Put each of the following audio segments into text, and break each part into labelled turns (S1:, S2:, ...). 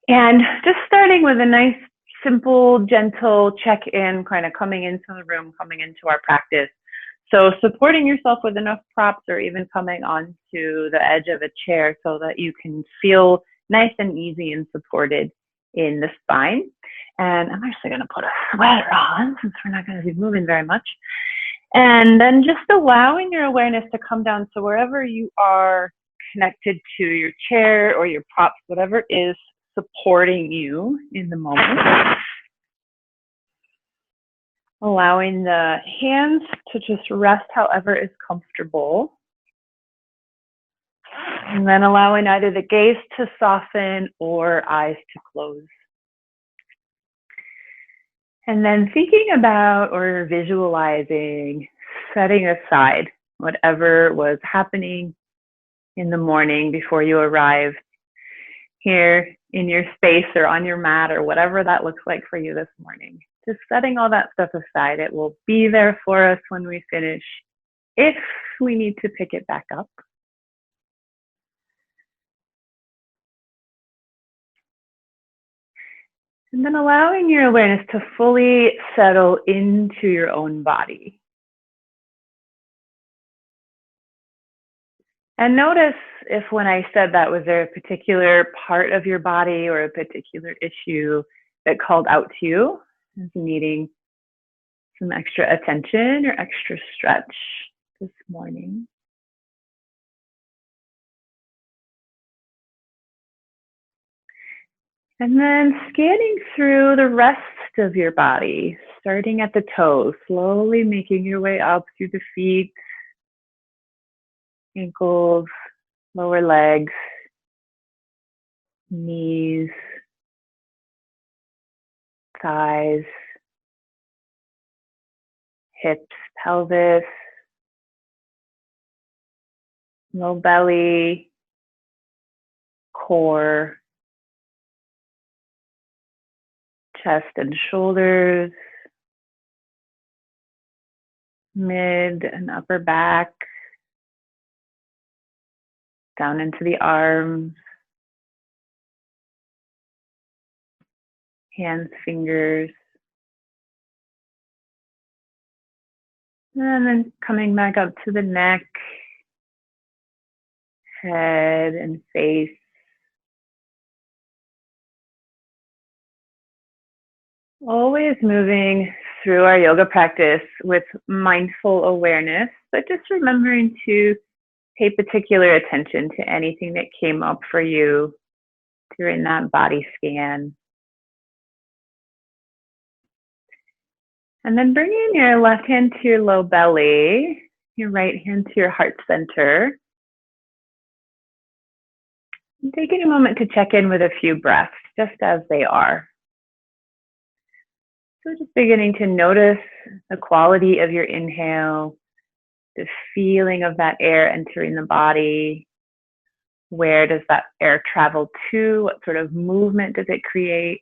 S1: And just starting with a nice, simple, gentle check-in, kind of coming into the room, coming into our practice. So supporting yourself with enough props or even coming onto the edge of a chair so that you can feel nice and easy and supported in the spine. And I'm actually going to put a sweater on since we're not going to be moving very much. And then just allowing your awareness to come down. So wherever you are connected to your chair or your props, whatever is supporting you in the moment. Allowing the hands to just rest however is comfortable. And then allowing either the gaze to soften or eyes to close. And then thinking about or visualizing, setting aside whatever was happening in the morning before you arrived here in your space or on your mat or whatever that looks like for you this morning. Just setting all that stuff aside. It will be there for us when we finish if we need to pick it back up. And then allowing your awareness to fully settle into your own body. And notice if when I said that, was there a particular part of your body or a particular issue that called out to you as needing some extra attention or extra stretch this morning. And then scanning through the rest of your body, starting at the toes, slowly making your way up through the feet, ankles, lower legs, knees, thighs, hips, pelvis, low belly, core, chest and shoulders, mid and upper back, down into the arms, hands, fingers, and then coming back up to the neck, head and face. Always moving through our yoga practice with mindful awareness, but just remembering to pay particular attention to anything that came up for you during that body scan. And then bringing your left hand to your low belly, your right hand to your heart center. And taking a moment to check in with a few breaths, just as they are. So just beginning to notice the quality of your inhale, the feeling of that air entering the body. Where does that air travel to? What sort of movement does it create?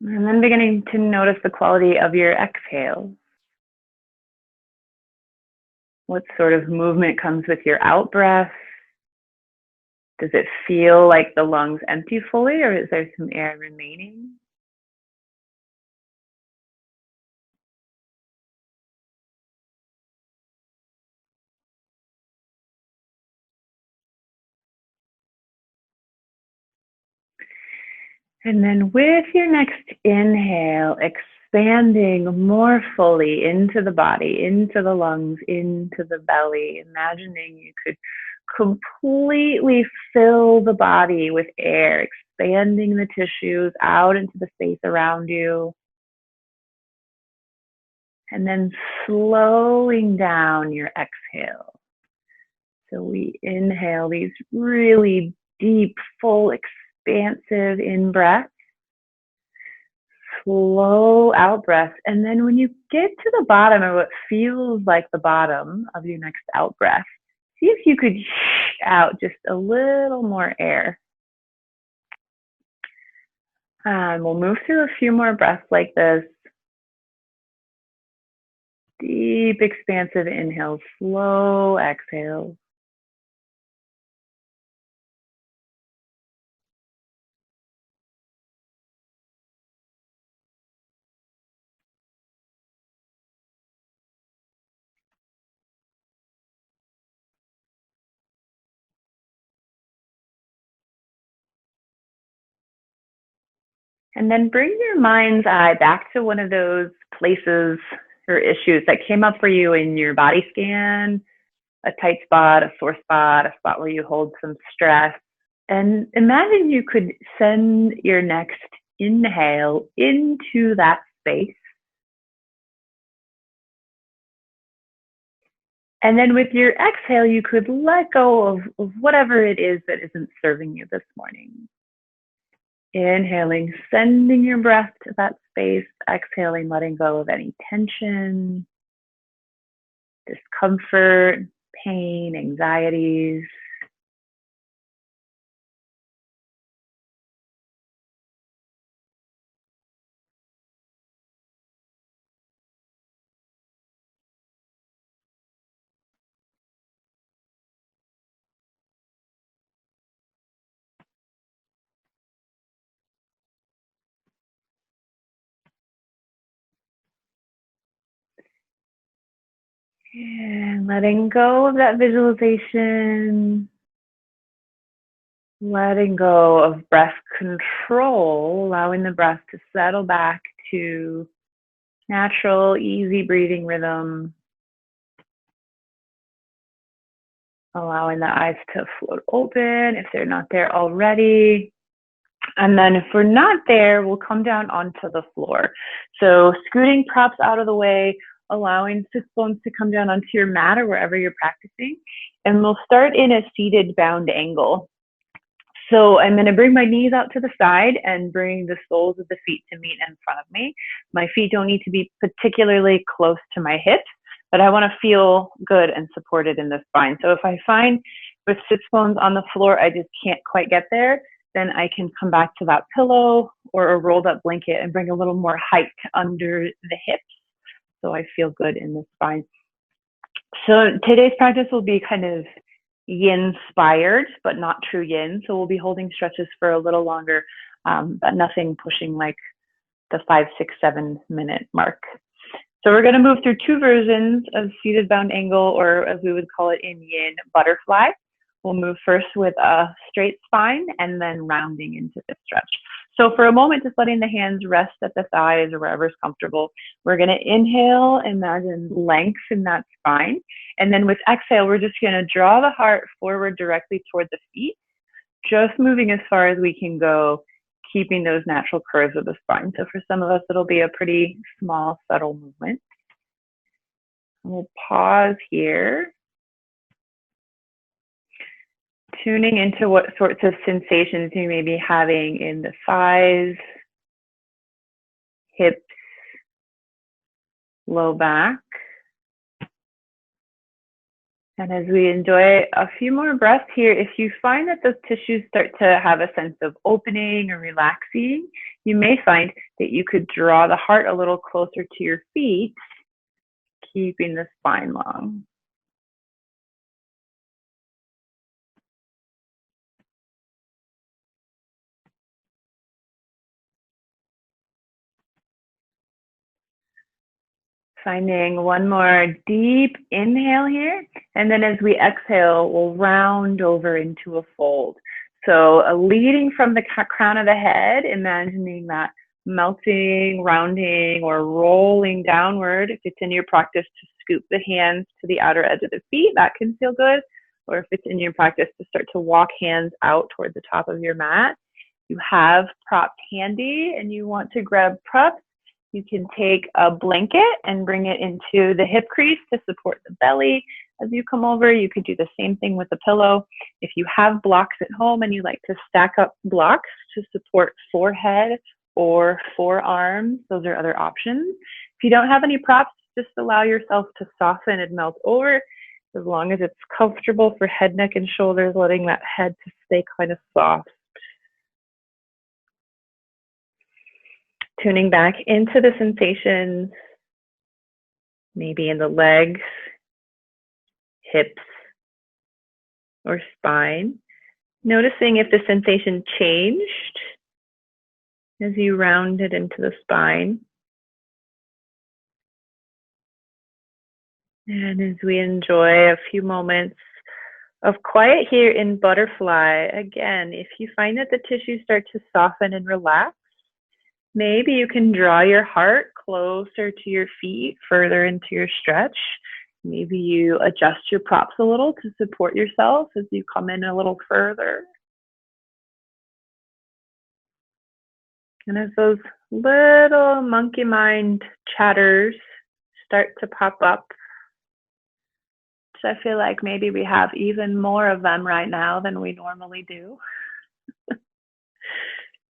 S1: And then beginning to notice the quality of your exhale. What sort of movement comes with your out breath? Does it feel like the lungs empty fully, or is there some air remaining? And then with your next inhale, expanding more fully into the body, into the lungs, into the belly, imagining you could completely fill the body with air, expanding the tissues out into the space around you. And then slowing down your exhale. So we inhale these really deep, full, expansive in-breaths. Slow out breath. And then when you get to the bottom, or what feels like the bottom of your next out breath, see if you could out just a little more air. And we'll move through a few more breaths like this. Deep, expansive inhale, slow exhale. And then bring your mind's eye back to one of those places or issues that came up for you in your body scan, a tight spot, a sore spot, a spot where you hold some stress. And imagine you could send your next inhale into that space. And then with your exhale, you could let go of whatever it is that isn't serving you this morning. Inhaling, sending your breath to that space. Exhaling, letting go of any tension, discomfort, pain, anxieties. And letting go of that visualization, letting go of breath control, allowing the breath to settle back to natural, easy breathing rhythm, allowing the eyes to float open if they're not there already. And then if we're not there, we'll come down onto the floor. So scooting props out of the way, allowing sits bones to come down onto your mat or wherever you're practicing. And we'll start in a seated bound angle. So I'm going to bring my knees out to the side and bring the soles of the feet to meet in front of me. My feet don't need to be particularly close to my hips, but I want to feel good and supported in the spine. So if I find with sits bones on the floor, I just can't quite get there, then I can come back to that pillow or a rolled up blanket and bring a little more height under the hips so I feel good in the spine. So today's practice will be kind of yin-spired, but not true yin. So we'll be holding stretches for a little longer, but nothing pushing like the 5, 6, 7 minute mark. So we're going to move through two versions of seated bound angle, or as we would call it in yin, butterfly. We'll move first with a straight spine and then rounding into the stretch. So for a moment, just letting the hands rest at the thighs or wherever's comfortable. We're going to inhale, imagine length in that spine. And then with exhale, we're just going to draw the heart forward directly toward the feet, just moving as far as we can go, keeping those natural curves of the spine. So for some of us, it'll be a pretty small, subtle movement. We'll pause here, tuning into what sorts of sensations you may be having in the thighs, hips, low back. And as we enjoy a few more breaths here, if you find that those tissues start to have a sense of opening or relaxing, you may find that you could draw the heart a little closer to your feet, keeping the spine long. Finding one more deep inhale here. And then as we exhale, we'll round over into a fold. So leading from the crown of the head, imagining that melting, rounding, or rolling downward. If it's in your practice to scoop the hands to the outer edge of the feet, that can feel good. Or if it's in your practice to start to walk hands out toward the top of your mat. You have props handy and you want to grab props. You can take a blanket and bring it into the hip crease to support the belly. As you come over, you could do the same thing with a pillow. If you have blocks at home and you like to stack up blocks to support forehead or forearms, those are other options. If you don't have any props, just allow yourself to soften and melt over as long as it's comfortable for head, neck, and shoulders, letting that head to stay kind of soft. Tuning back into the sensations, maybe in the legs, hips, or spine. Noticing if the sensation changed as you rounded into the spine. And as we enjoy a few moments of quiet here in butterfly, again, if you find that the tissues start to soften and relax, maybe you can draw your heart closer to your feet, further into your stretch. Maybe you adjust your props a little to support yourself as you come in a little further. And as those little monkey mind chatters start to pop up, so I feel like maybe we have even more of them right now than we normally do.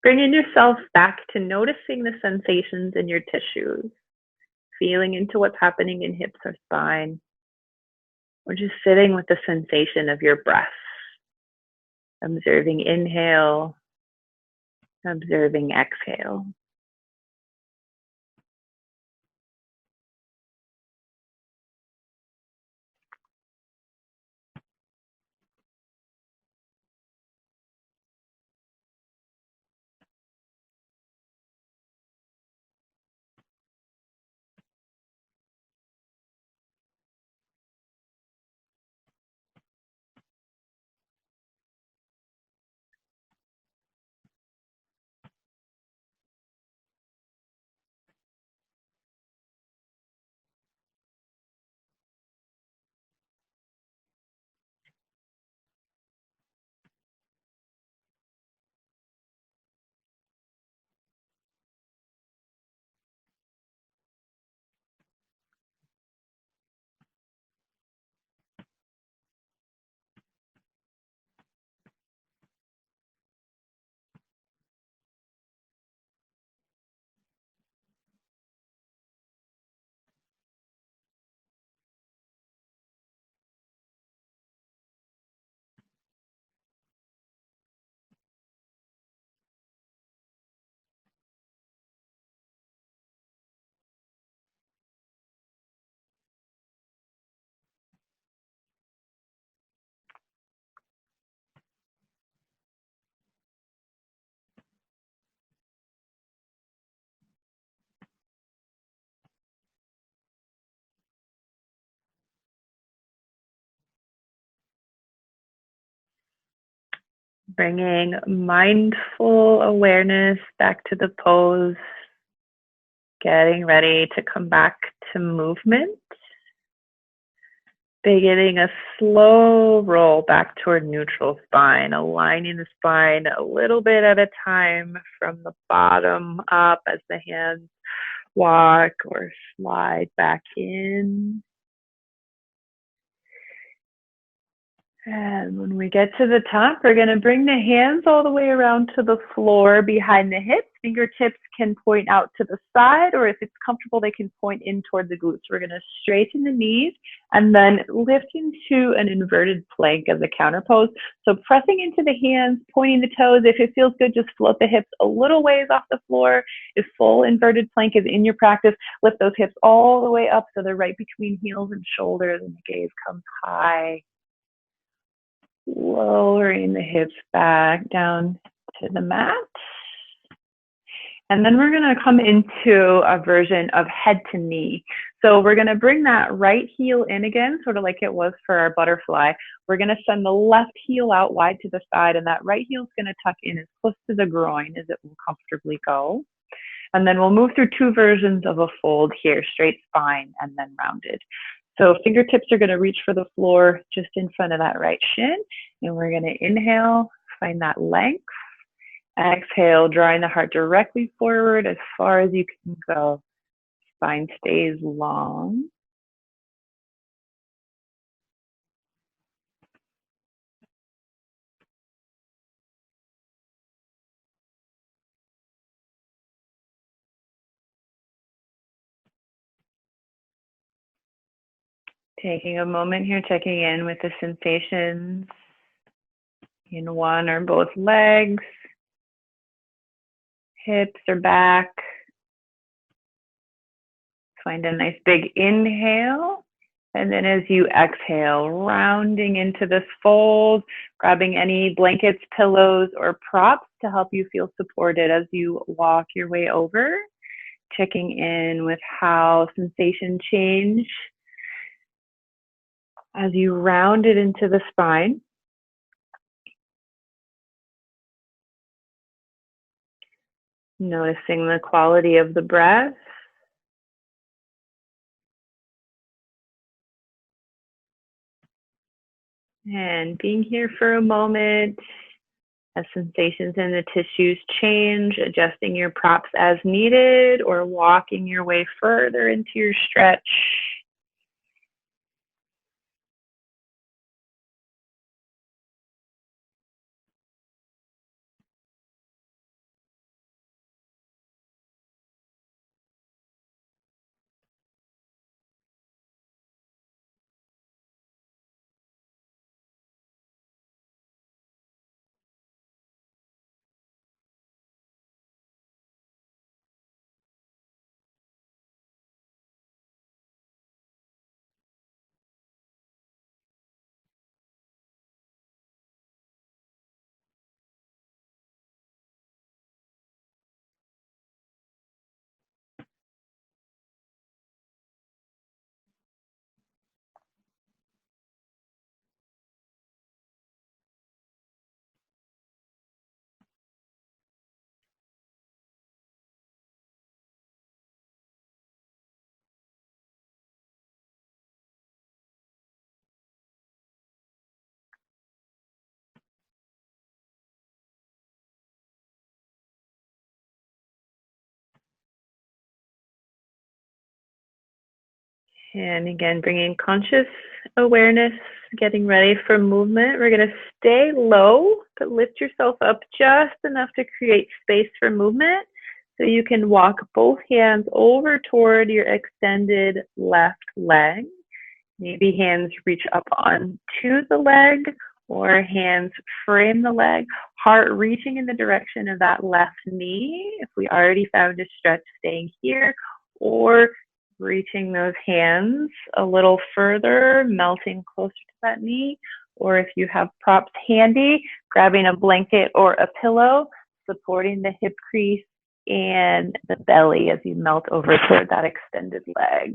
S1: Bringing yourself back to noticing the sensations in your tissues, feeling into what's happening in hips or spine, or just sitting with the sensation of your breath. Observing inhale, observing exhale. Bringing mindful awareness back to the pose, getting ready to come back to movement. Beginning a slow roll back toward neutral spine, aligning the spine a little bit at a time from the bottom up as the hands walk or slide back in. And when we get to the top, we're going to bring the hands all the way around to the floor behind the hips. Fingertips can point out to the side, or if it's comfortable, they can point in toward the glutes. We're going to straighten the knees and then lift into an inverted plank as a counter pose. So pressing into the hands, pointing the toes. If it feels good, just float the hips a little ways off the floor. If full inverted plank is in your practice, lift those hips all the way up so they're right between heels and shoulders, and the gaze comes high. Lowering the hips back down to the mat. And then we're going to come into a version of head to knee. So we're going to bring that right heel in again, sort of like it was for our butterfly. We're going to send the left heel out wide to the side, and that right heel is going to tuck in as close to the groin as it will comfortably go. And then we'll move through two versions of a fold here, straight spine and then rounded. So fingertips are going to reach for the floor just in front of that right shin. And we're going to inhale, find that length. Exhale, drawing the heart directly forward as far as you can go. Spine stays long. Taking a moment here, checking in with the sensations in one or both legs, hips or back. Find a nice big inhale. And then as you exhale, rounding into this fold, grabbing any blankets, pillows, or props to help you feel supported as you walk your way over, checking in with how sensation change as you round it into the spine. Noticing the quality of the breath. And being here for a moment as sensations in the tissues change, adjusting your props as needed or walking your way further into your stretch. And again, bringing conscious awareness, getting ready for movement. We're going to stay low, but lift yourself up just enough to create space for movement. So you can walk both hands over toward your extended left leg. Maybe hands reach up onto the leg or hands frame the leg. Heart reaching in the direction of that left knee. If we already found a stretch, staying here, or reaching those hands a little further, melting closer to that knee. Or if you have props handy, grabbing a blanket or a pillow, supporting the hip crease and the belly as you melt over toward that extended leg.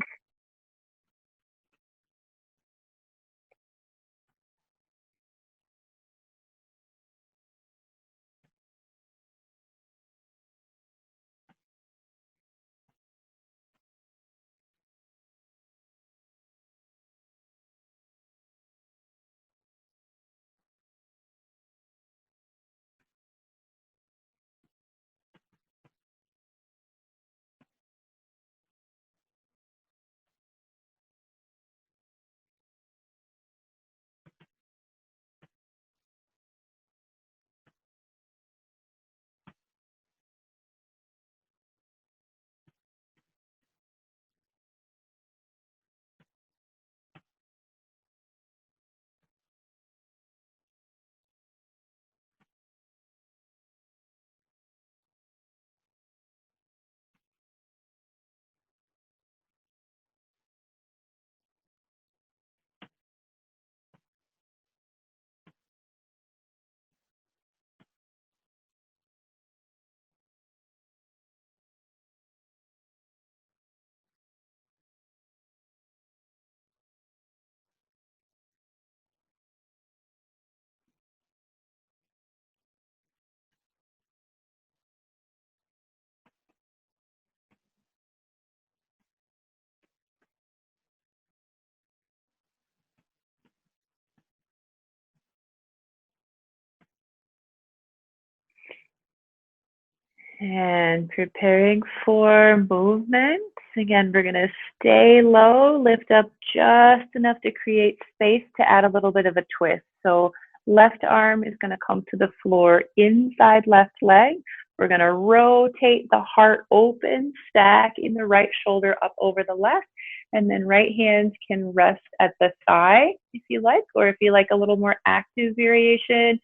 S1: And preparing for movement. Again, we're going to stay low, lift up just enough to create space to add a little bit of a twist. So left arm is going to come to the floor inside left leg. We're going to rotate the heart open, stack in the right shoulder up over the left. And then right hands can rest at the thigh if you like, or if you like a little more active variation,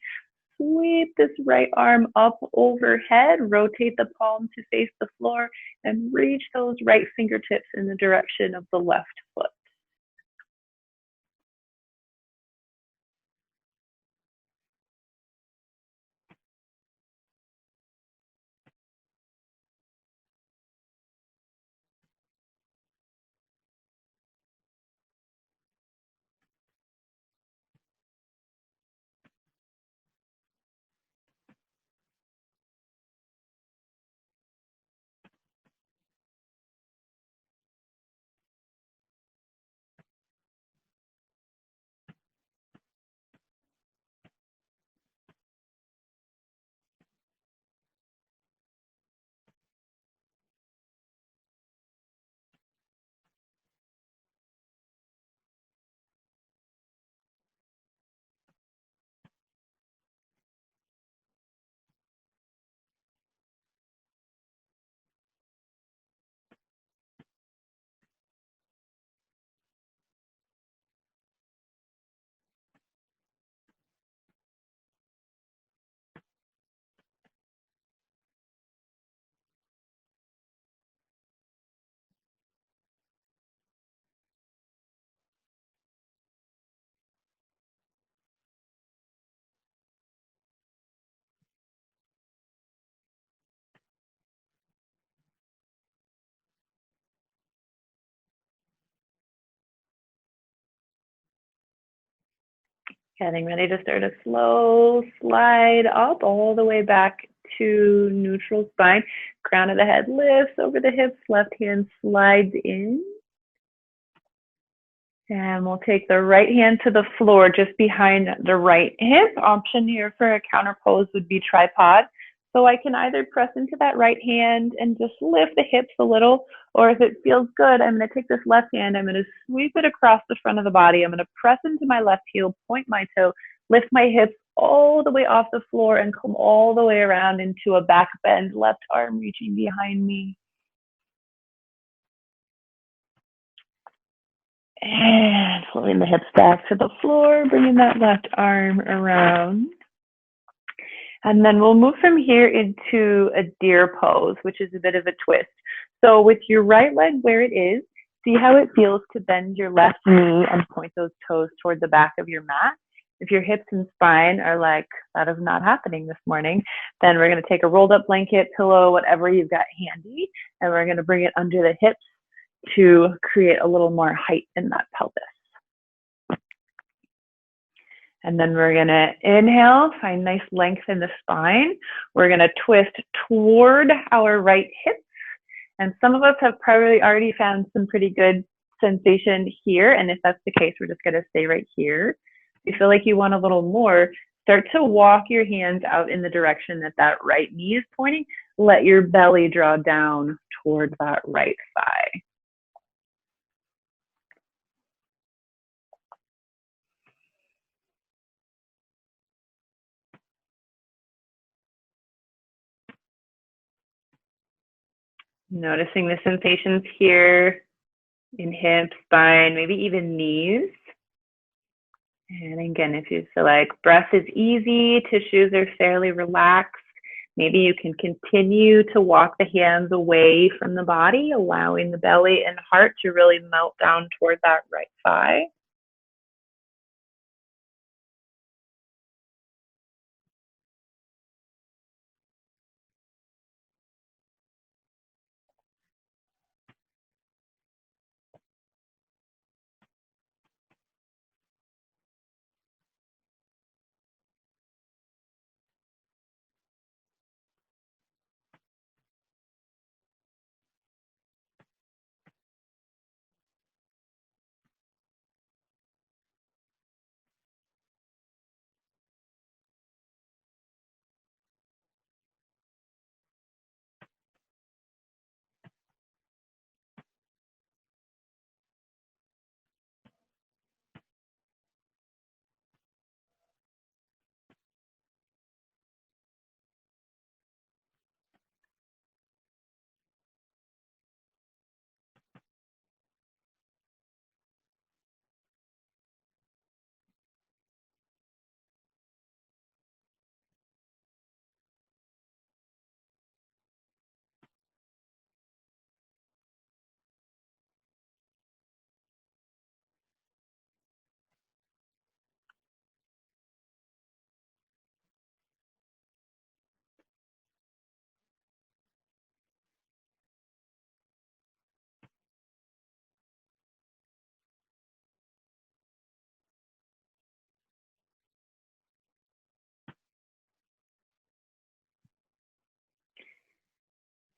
S1: sweep this right arm up overhead, rotate the palm to face the floor, and reach those right fingertips in the direction of the left foot. Getting ready to start a slow slide up all the way back to neutral spine. Crown of the head lifts over the hips, left hand slides in. And we'll take the right hand to the floor just behind the right hip. Option here for a counter pose would be tripod. So I can either press into that right hand and just lift the hips a little, or if it feels good, I'm going to take this left hand, I'm going to sweep it across the front of the body. I'm going to press into my left heel, point my toe, lift my hips all the way off the floor and come all the way around into a back bend, left arm reaching behind me. And pulling the hips back to the floor, bringing that left arm around. And then we'll move from here into a deer pose, which is a bit of a twist. So with your right leg where it is, see how it feels to bend your left knee and point those toes toward the back of your mat. If your hips and spine are like, that is not happening this morning, then we're going to take a rolled up blanket, pillow, whatever you've got handy, and we're going to bring it under the hips to create a little more height in that pelvis. And then we're going to inhale, find nice length in the spine. We're going to twist toward our right hip. And some of us have probably already found some pretty good sensation here. And if that's the case, we're just going to stay right here. If you feel like you want a little more, start to walk your hands out in the direction that that right knee is pointing. Let your belly draw down toward that right thigh. Noticing the sensations here in hips, spine, maybe even knees. And again, if you feel like breath is easy, tissues are fairly relaxed, maybe you can continue to walk the hands away from the body, allowing the belly and heart to really melt down toward that right thigh.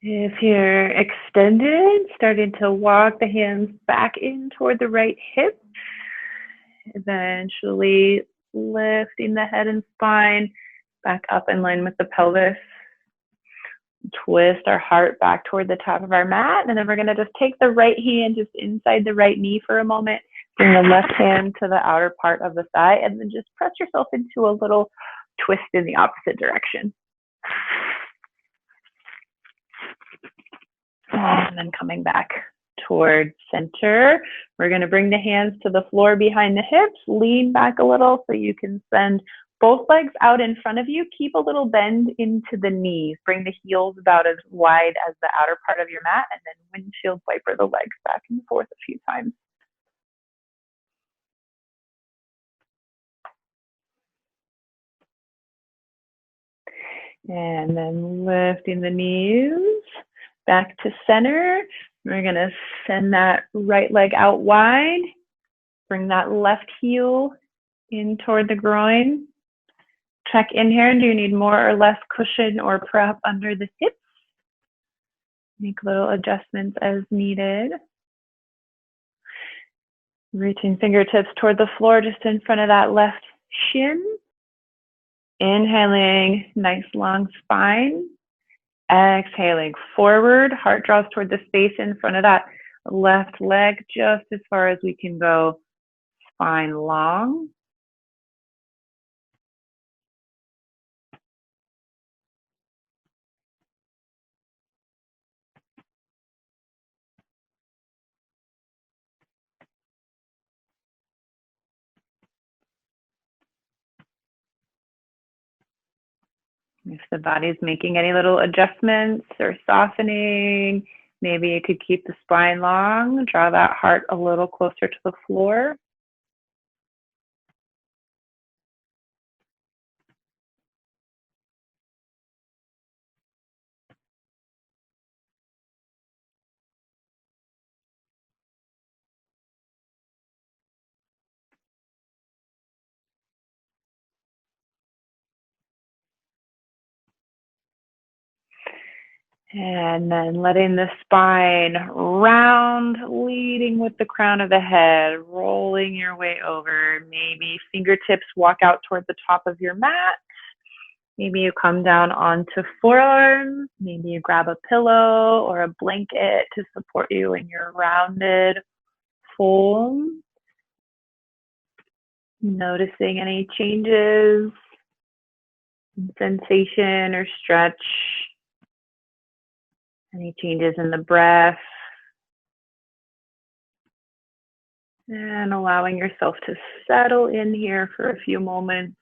S1: If you're extended, starting to walk the hands back in toward the right hip, eventually lifting the head and spine back up in line with the pelvis. Twist our heart back toward the top of our mat, and then we're going to just take the right hand just inside the right knee for a moment. Bring the left hand to the outer part of the thigh, and then just press yourself into a little twist in the opposite direction. And then coming back towards center, we're going to bring the hands to the floor behind the hips, lean back a little so you can send both legs out in front of you. Keep a little bend into the knees. Bring the heels about as wide as the outer part of your mat, and then windshield wiper the legs back and forth a few times. And then lifting the knees back to center. We're going to send that right leg out wide. Bring that left heel in toward the groin. Check in here. Do you need more or less cushion or prep under the hips? Make little adjustments as needed. Reaching fingertips toward the floor just in front of that left shin. Inhaling, nice long spine. Exhaling forward, heart draws toward the space in front of that left leg, just as far as we can go, spine long. If the body's making any little adjustments or softening, maybe you could keep the spine long, draw that heart a little closer to the floor. And then letting the spine round, leading with the crown of the head, rolling your way over. Maybe fingertips walk out toward the top of your mat. Maybe you come down onto forearms. Maybe you grab a pillow or a blanket to support you in your rounded form. Noticing any changes, sensation or stretch. Any changes in the breath, and allowing yourself to settle in here for a few moments.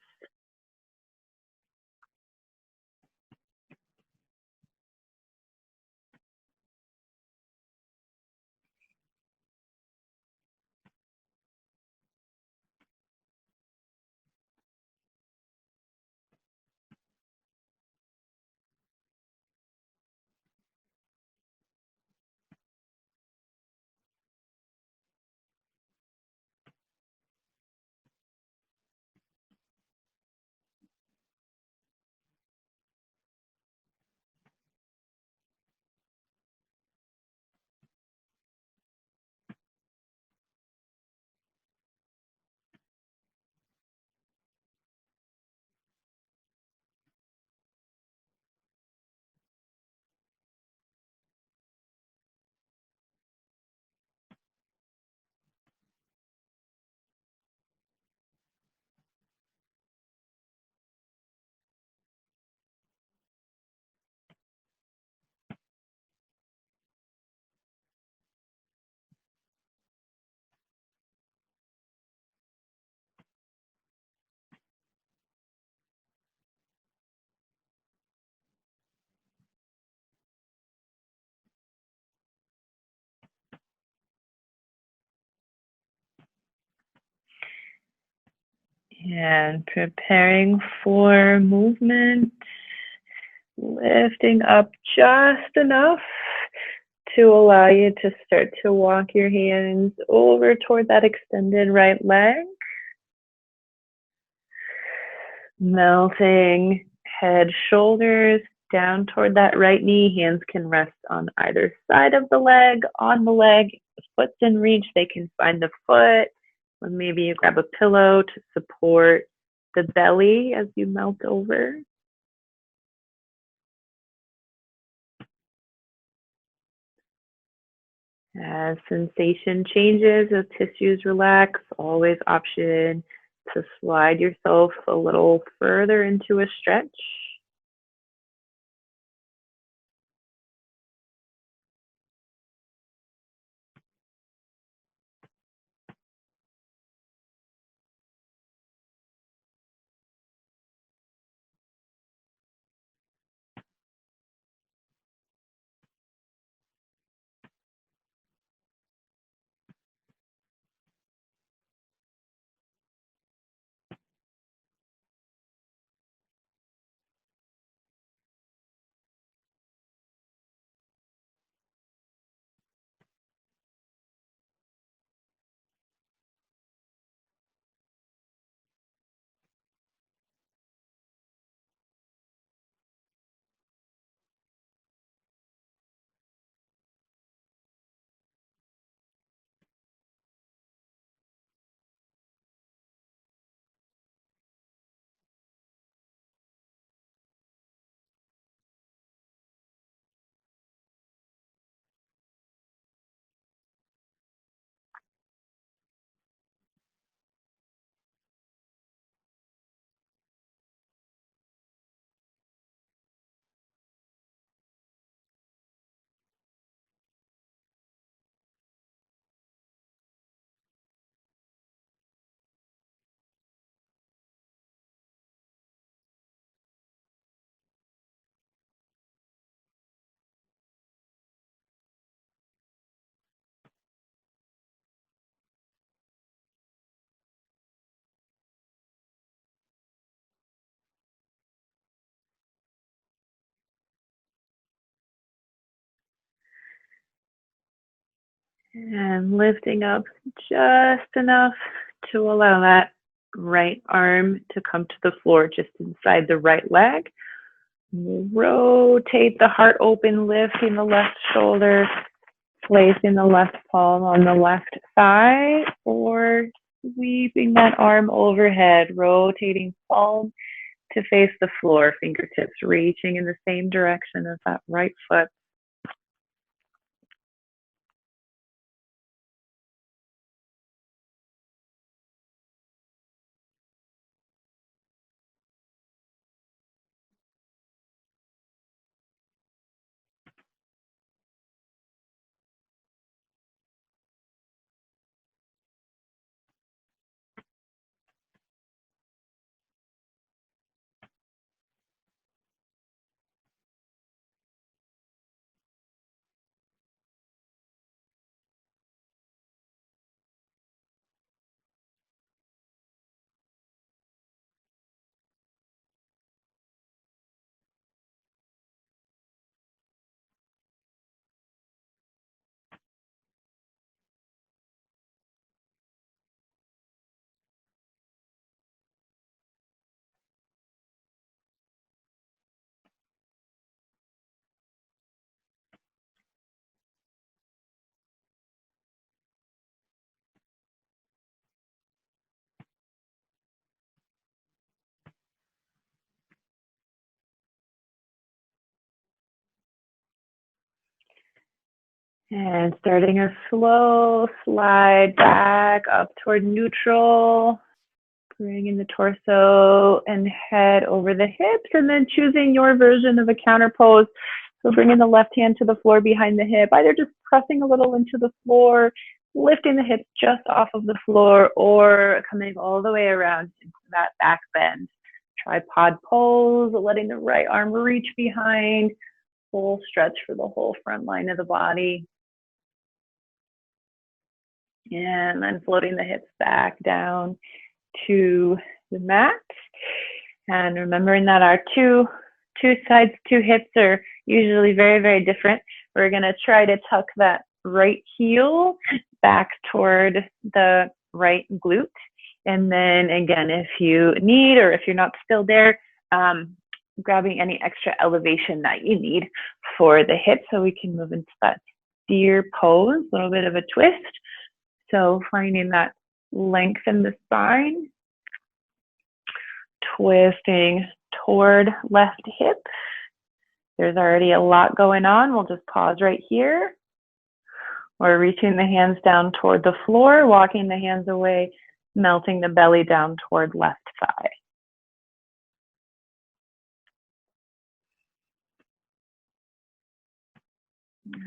S1: And preparing for movement, lifting up just enough to allow you to start to walk your hands over toward that extended right leg. Melting head, shoulders down toward that right knee. Hands can rest on either side of the leg, on the leg. If foot's in reach, they can find the foot, or maybe you grab a pillow to support the belly as you melt over. As sensation changes, as tissues relax, always option to slide yourself a little further into a stretch. And lifting up just enough to allow that right arm to come to the floor just inside the right leg. Rotate the heart open, lifting the left shoulder, placing the left palm on the left thigh, or sweeping that arm overhead, rotating palm to face the floor, fingertips reaching in the same direction as that right foot. And starting a slow slide back up toward neutral, bringing the torso and head over the hips, and then choosing your version of a counter pose. So bringing the left hand to the floor behind the hip, either just pressing a little into the floor, lifting the hips just off of the floor, or coming all the way around into that back bend. Tripod pose, letting the right arm reach behind, full stretch for the whole front line of the body. And then floating the hips back down to the mat. And remembering that our two sides, two hips are usually very, very different. We're going to try to tuck that right heel back toward the right glute. And then again, if you need, or if you're not still there, grabbing any extra elevation that you need for the hips so we can move into that steer pose, a little bit of a twist. So finding that length in the spine, twisting toward left hip. There's already a lot going on. We'll just pause right here. We're reaching the hands down toward the floor, walking the hands away, melting the belly down toward left thigh.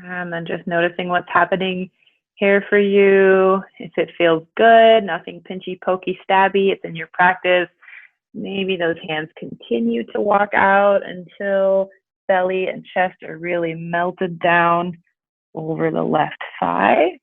S1: And then just noticing what's happening here for you. If it feels good, nothing pinchy, pokey, stabby, it's in your practice. Maybe those hands continue to walk out until belly and chest are really melted down over the left thigh.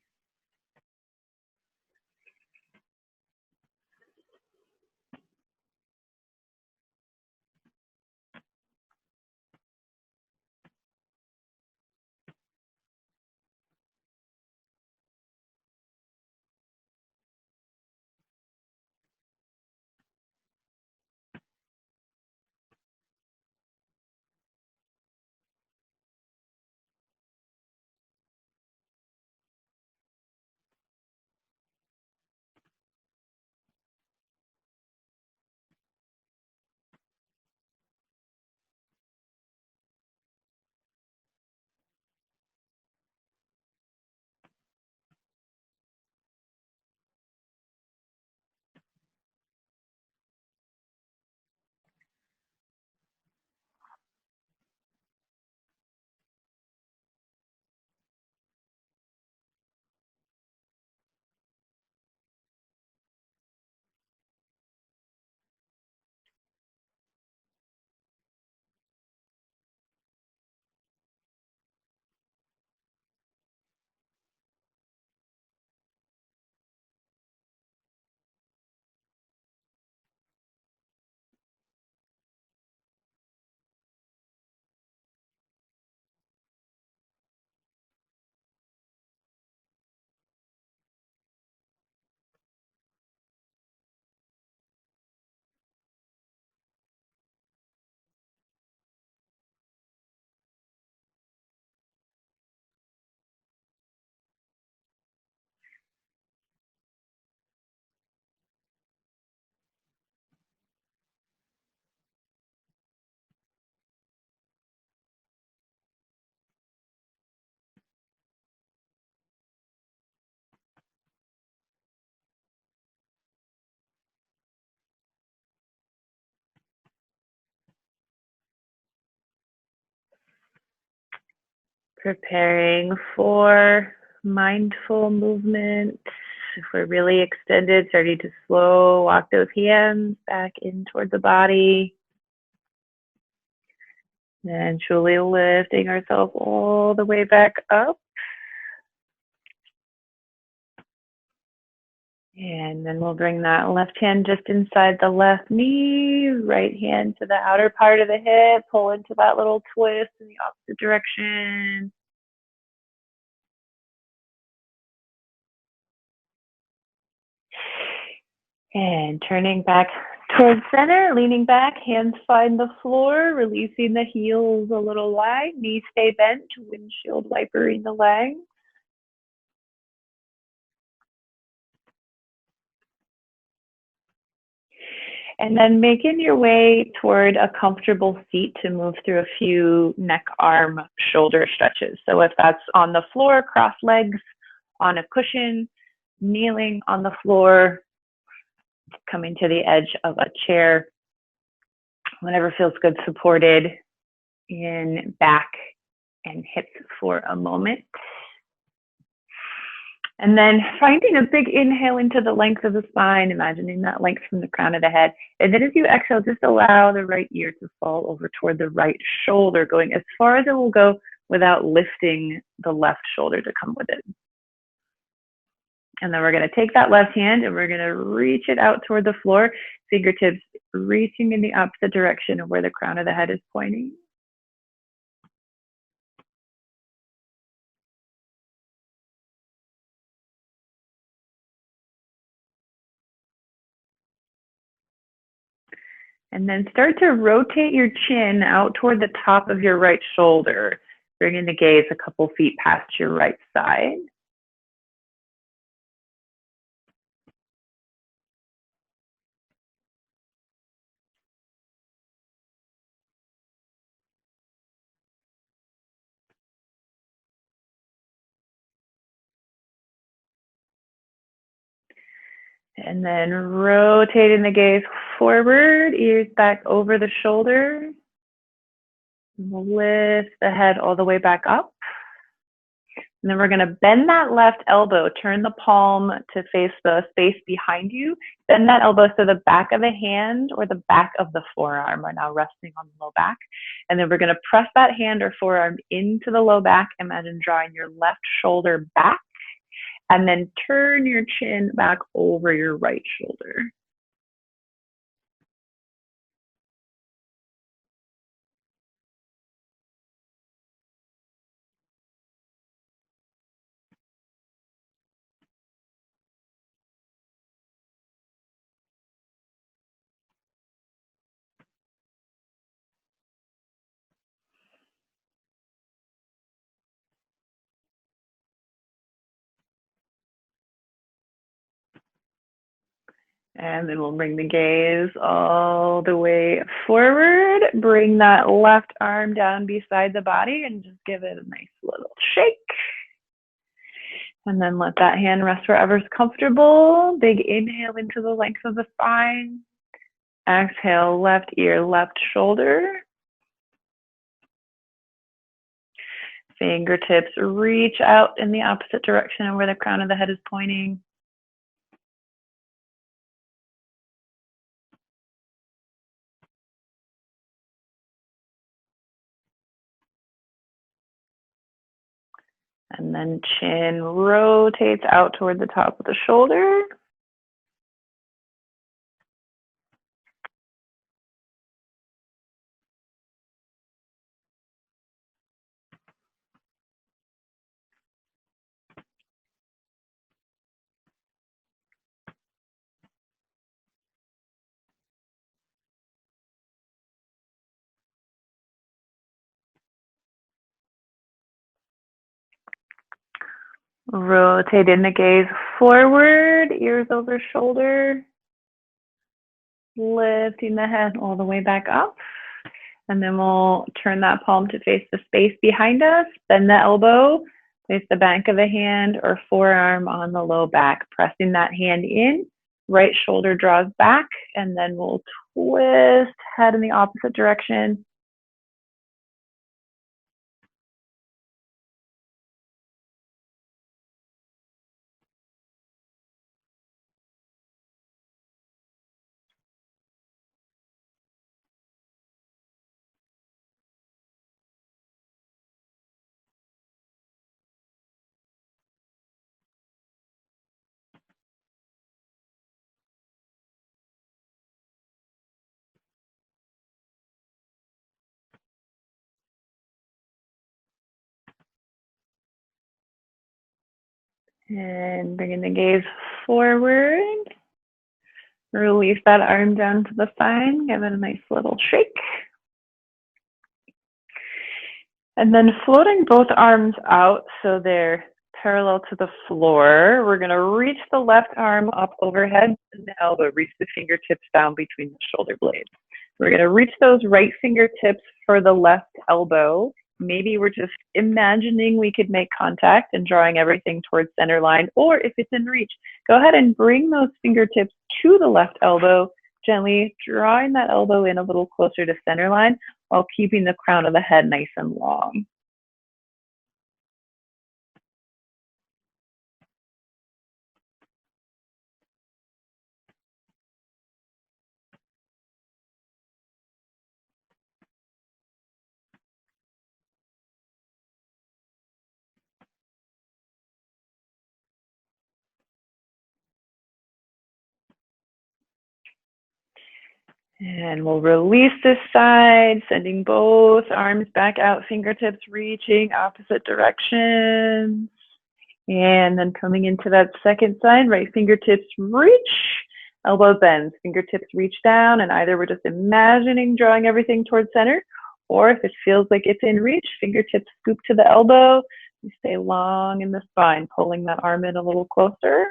S1: Preparing for mindful movement. If we're really extended, starting to slow walk those hands back in toward the body. And truly lifting ourselves all the way back up. And then we'll bring that left hand just inside the left knee, right hand to the outer part of the hip, pull into that little twist in the opposite direction. And turning back towards center, leaning back, hands find the floor, releasing the heels a little wide, knees stay bent, windshield wipering the legs. And then making your way toward a comfortable seat to move through a few neck, arm, shoulder stretches. So if that's on the floor, cross legs on a cushion, kneeling on the floor, coming to the edge of a chair, whatever feels good, supported in back and hips for a moment. And then finding a big inhale into the length of the spine, imagining that length from the crown of the head. And then as you exhale, just allow the right ear to fall over toward the right shoulder, going as far as it will go without lifting the left shoulder to come with it. And then we're going to take that left hand and we're going to reach it out toward the floor, fingertips reaching in the opposite direction of where the crown of the head is pointing. And then start to rotate your chin out toward the top of your right shoulder, bringing the gaze a couple feet past your right side. And then rotating the gaze forward, ears back over the shoulder. Lift the head all the way back up. And then we're going to bend that left elbow, turn the palm to face the space behind you. Bend that elbow so the back of the hand or the back of the forearm are now resting on the low back. And then we're going to press that hand or forearm into the low back. Imagine drawing your left shoulder back. And then turn your chin back over your right shoulder. And then we'll bring the gaze all the way forward. Bring that left arm down beside the body and just give it a nice little shake. And then let that hand rest wherever's comfortable. Big inhale into the length of the spine. Exhale, left ear, left shoulder. Fingertips reach out in the opposite direction of where the crown of the head is pointing. And then chin rotates out toward the top of the shoulder. Rotate in the gaze forward, ears over shoulder. Lifting the head all the way back up. And then we'll turn that palm to face the space behind us. Bend the elbow, place the back of the hand or forearm on the low back, pressing that hand in. Right shoulder draws back, and then we'll twist head in the opposite direction. And bringing the gaze forward. Release that arm down to the spine. Give it a nice little shake. And then floating both arms out so they're parallel to the floor. We're going to reach the left arm up overhead and the elbow. Reach the fingertips down between the shoulder blades. We're going to reach those right fingertips for the left elbow. Maybe we're just imagining we could make contact and drawing everything towards center line. Or if it's in reach, go ahead and bring those fingertips to the left elbow, gently drawing that elbow in a little closer to center line while keeping the crown of the head nice and long. And we'll release this side, sending both arms back out, fingertips reaching opposite directions. And then coming into that second side, right fingertips reach, Elbows bend, fingertips reach down, and either we're just imagining drawing everything towards center, or if it feels like it's in reach, fingertips scoop to the elbow. You stay long in the spine, pulling that arm in a little closer.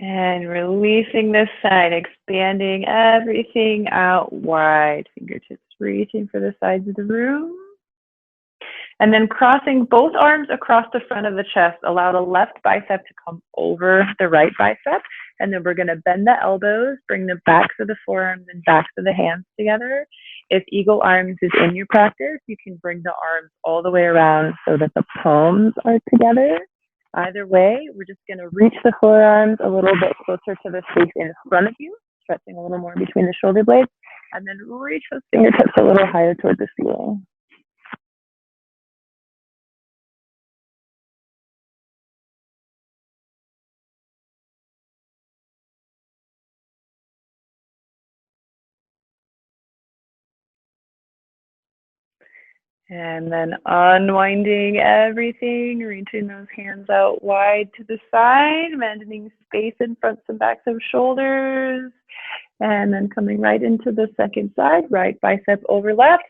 S1: And releasing this side, expanding everything out wide. Fingertips reaching for the sides of the room. And then crossing both arms across the front of the chest. Allow the left bicep to come over the right bicep. And then we're going to bend the elbows, bring the backs of the forearms and backs of the hands together. If eagle arms is in your practice, you can bring the arms all the way around so that the palms are together. Either way, we're just going to reach the forearms a little bit closer to the space in front of you, stretching a little more between the shoulder blades, and then reach those fingertips a little higher toward the ceiling. And then unwinding everything, reaching those hands out wide to the side, imagining space in fronts and backs of shoulders. And then coming right into the second side, right bicep over left,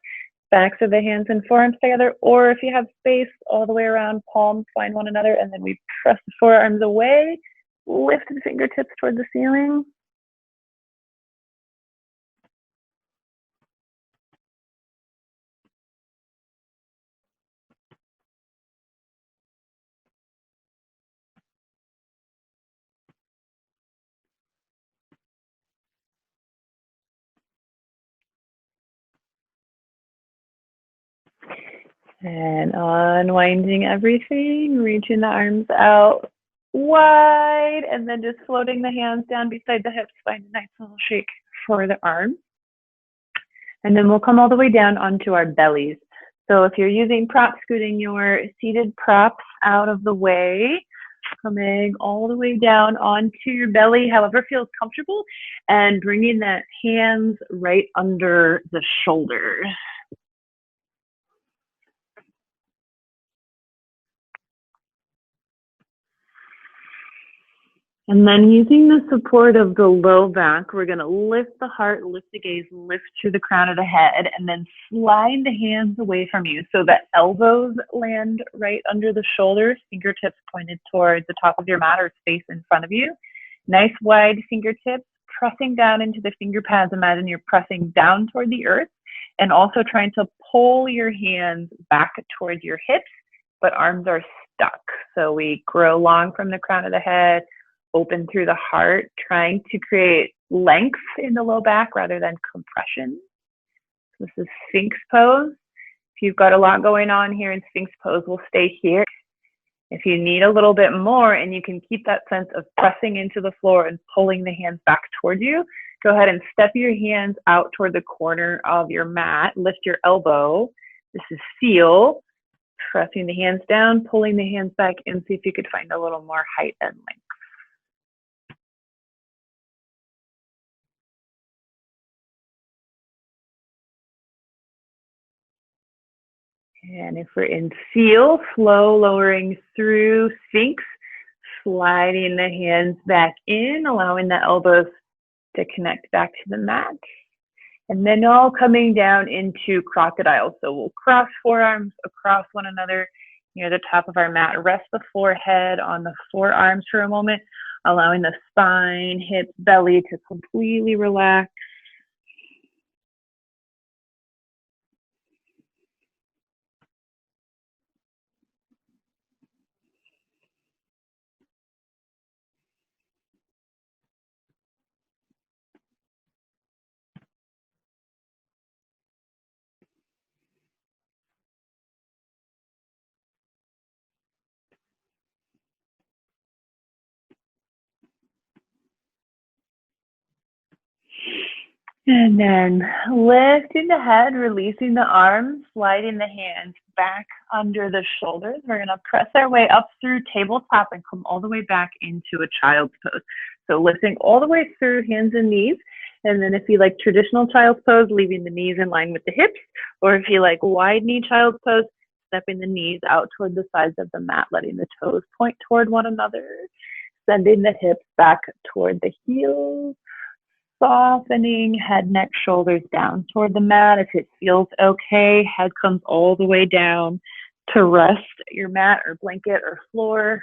S1: backs of the hands and forearms together. Or if you have space all the way around, palms find one another, and then we press the forearms away, lift the fingertips toward the ceiling. And unwinding everything, reaching the arms out wide, and then just floating the hands down beside the hips. Find a nice little shake for the arms. And then we'll come all the way down onto our bellies. So if you're using props, scooting your seated props out of the way, coming all the way down onto your belly, however feels comfortable, and bringing that hands right under the shoulders. And then using the support of the low back, we're going to lift the heart, lift the gaze, lift to the crown of the head, and then slide the hands away from you so that elbows land right under the shoulders, fingertips pointed towards the top of your mat or space in front of you. Nice wide fingertips, pressing down into the finger pads. Imagine you're pressing down toward the earth and also trying to pull your hands back towards your hips, but arms are stuck. So we grow long from the crown of the head, open through the heart, trying to create length in the low back rather than compression. This is Sphinx pose. If you've got a lot going on here in Sphinx pose, we'll stay here. If you need a little bit more and you can keep that sense of pressing into the floor and pulling the hands back towards you, go ahead and step your hands out toward the corner of your mat. Lift your elbow. This is seal. Pressing the hands down, pulling the hands back in. See if you could find a little more height and length. And if we're in seal, slow lowering through Sphinx, sliding the hands back in, allowing the elbows to connect back to the mat. And then all coming down into crocodile. So we'll cross forearms across one another near the top of our mat. Rest the forehead on the forearms for a moment, allowing the spine, hips, belly to completely relax. And then lifting the head, releasing the arms, sliding the hands back under the shoulders. We're going to press our way up through tabletop and come all the way back into a child's pose. So lifting all the way through hands and knees. And then if you like traditional child's pose, leaving the knees in line with the hips. Or if you like wide knee child's pose, stepping the knees out toward the sides of the mat, letting the toes point toward one another. Sending the hips back toward the heels. Softening head, neck, shoulders down toward the mat. If it feels okay, head comes all the way down to rest your mat or blanket or floor.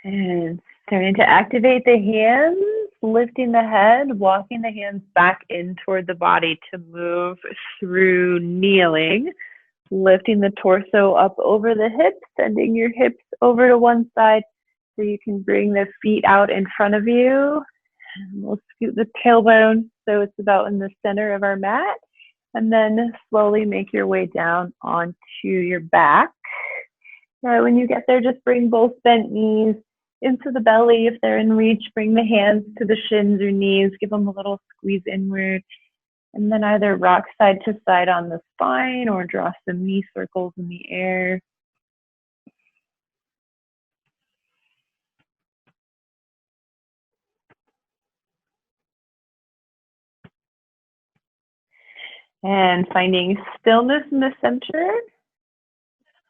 S1: And starting to activate the hands, lifting the head, walking the hands back in toward the body to move through kneeling, lifting the torso up over the hips, sending your hips over to one side so you can bring the feet out in front of you. We'll scoot the tailbone so it's about in the center of our mat, and then slowly make your way down onto your back. When you get there, just bring both bent knees into the belly. If they're in reach, bring the hands to the shins or knees, give them a little squeeze inward, and then either rock side to side on the spine or draw some knee circles in the air. And finding stillness in the center,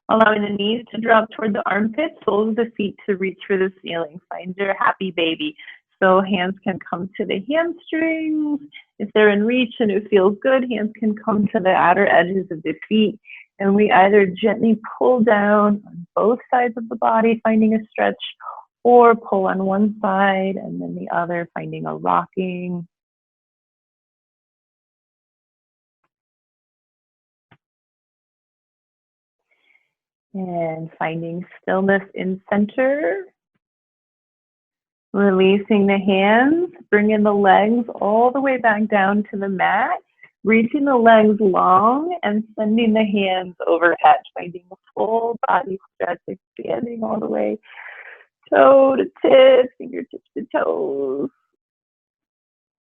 S1: allowing the knees to drop toward the armpits, soles of the feet to reach for the ceiling. Find your happy baby. So hands can come to the hamstrings. If they're in reach and it feels good, hands can come to the outer edges of the feet. And we either gently pull down on both sides of the body, finding a stretch, or pull on one side and then the other, finding a rocking. And finding stillness in center. Releasing the hands, bringing the legs all the way back down to the mat, reaching the legs long and sending the hands overhead, finding a full body stretch, expanding all the way toe to tip, fingertips to toes.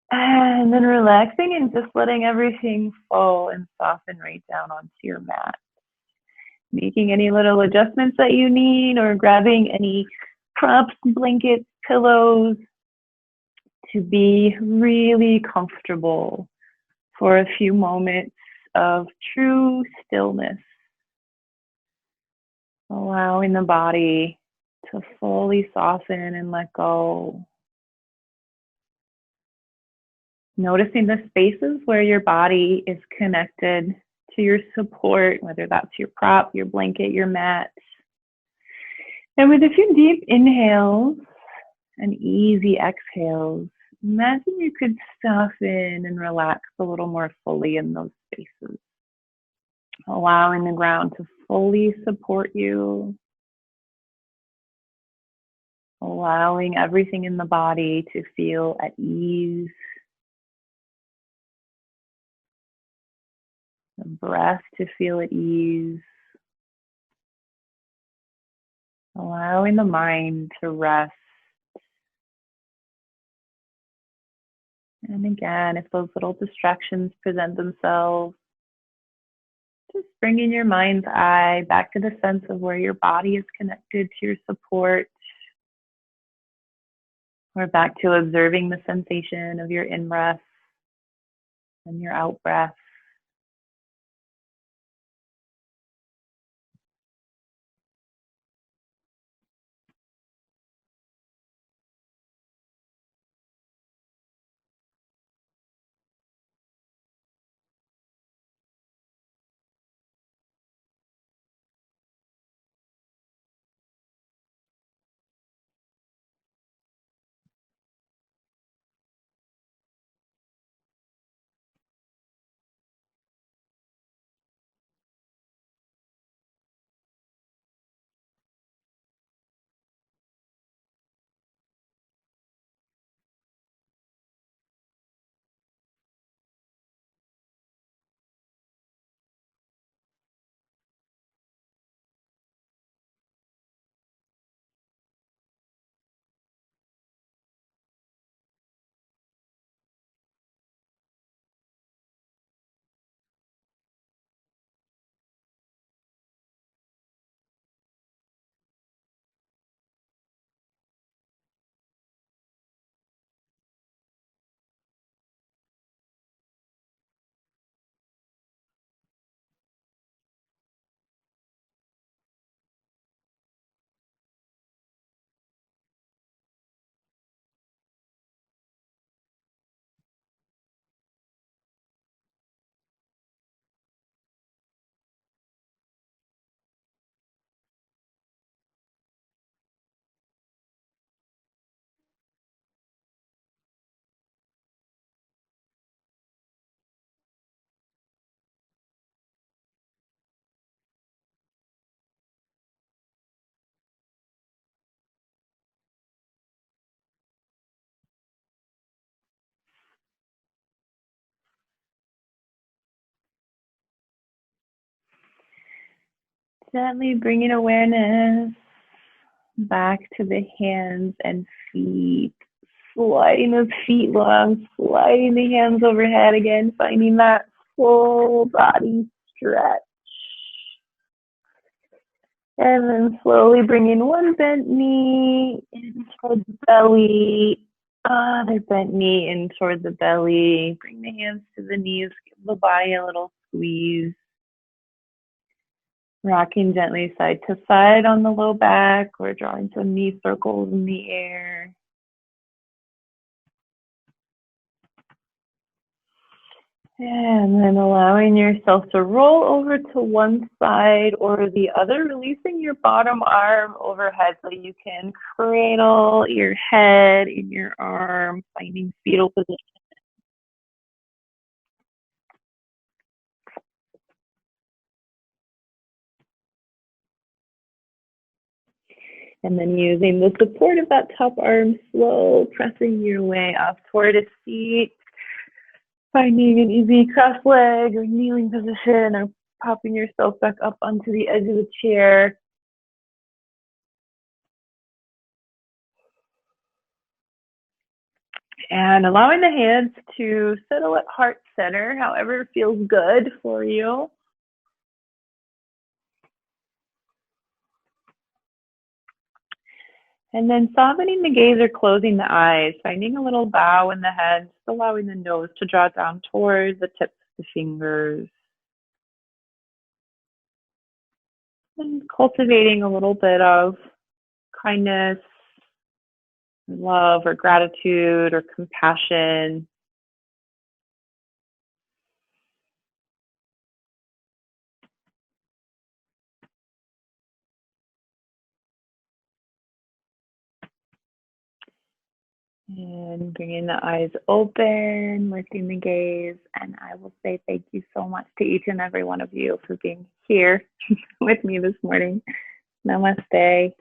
S1: And then relaxing and just letting everything fall and soften right down onto your mat. Making any little adjustments that you need or grabbing any props, blankets, pillows to be really comfortable for a few moments of true stillness, allowing the body to fully soften and let go. Noticing the spaces where your body is connected to your support, whether that's your prop, your blanket, your mat. And with a few deep inhales and easy exhales, imagine you could soften and relax a little more fully in those spaces, allowing the ground to fully support you, allowing everything in the body to feel at ease, the breath to feel at ease, allowing the mind to rest. And again, if those little distractions present themselves, just bringing your mind's eye back to the sense of where your body is connected to your support, or back to observing the sensation of your in-breath and your out-breath. Gently bringing awareness back to the hands and feet. Sliding those feet long, sliding the hands overhead again, finding that full body stretch. And then slowly bringing one bent knee in towards the belly, other bent knee in towards the belly. Bring the hands to the knees, give the body a little squeeze. Rocking gently side to side on the low back. We're drawing some knee circles in the air. And then allowing yourself to roll over to one side or the other, releasing your bottom arm overhead so you can cradle your head in your arm, finding fetal position. And then using the support of that top arm, slow pressing your way up toward a seat. Finding an easy cross leg or kneeling position or popping yourself back up onto the edge of the chair. And allowing the hands to settle at heart center, however feels good for you. And then softening the gaze or closing the eyes, finding a little bow in the head, just allowing the nose to draw down towards the tips of the fingers. And cultivating a little bit of kindness, love, or gratitude, or compassion. And bringing the eyes open, lifting the gaze. And I will say thank you so much to each and every one of you for being here with me this morning. Namaste.